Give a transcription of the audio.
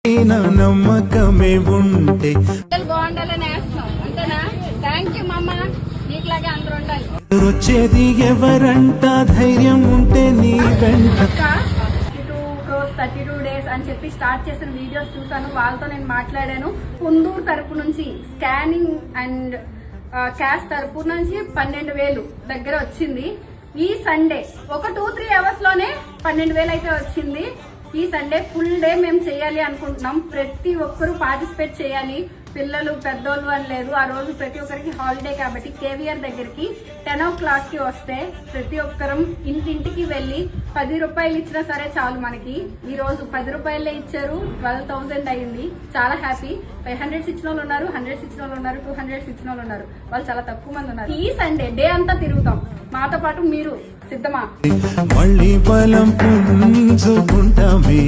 నమ్మకమే ఉంటే బాగుండాలని వేస్తున్నాం అంతేనా? థ్యాంక్ యూ మమ్మ, నీకులాగే అందరూ ఉండాలి. వచ్చేది ఎవరంట ధైర్యం ఉంటే నీ వెంట 32 days అని చెప్పి స్టార్ట్ చేసిన వీడియోస్ చూసాను, వాళ్ళతో నేను మాట్లాడాను. పొందూరు తరపు నుంచి స్కానింగ్ అండ్ క్యాష్ తరపు నుంచి 12,000 దగ్గర వచ్చింది. ఈ సండే ఒక 2-3 hours లోనే 12,000 అయితే వచ్చింది. ఈ సండే ఫుల్ డే మేము చేయాలి అనుకుంటున్నాం. ప్రతి ఒక్కరూ పార్టిసిపేట్ చేయాలి, పిల్లలు పెద్దోళ్ళు అని లేదు. ఆ రోజు ప్రతి ఒక్కరికి హాలిడే కాబట్టి కేవీఆర్ దగ్గరికి 10 o'clock కి వస్తే ప్రతి ఒక్కరం ఇంటింటికి వెళ్లి 10 రూపాయలు ఇచ్చినా సరే చాలు. మనకి ఈ రోజు 10 రూపాయలే ఇచ్చారు, 12,000 అయింది. చాలా హ్యాపీ. 500 ఇచ్చిన వాళ్ళు ఉన్నారు, 100 ఇచ్చిన వాళ్ళు ఉన్నారు, 200 ఇచ్చిన వాళ్ళు ఉన్నారు. వాళ్ళు చాలా తక్కువ మంది ఉన్నారు. ఈ సండే డే అంతా తిరుగుతాం. మాతో పాటు మీరు సిద్ధమా? మళ్ళీ బలం పుంజుకుంటామే.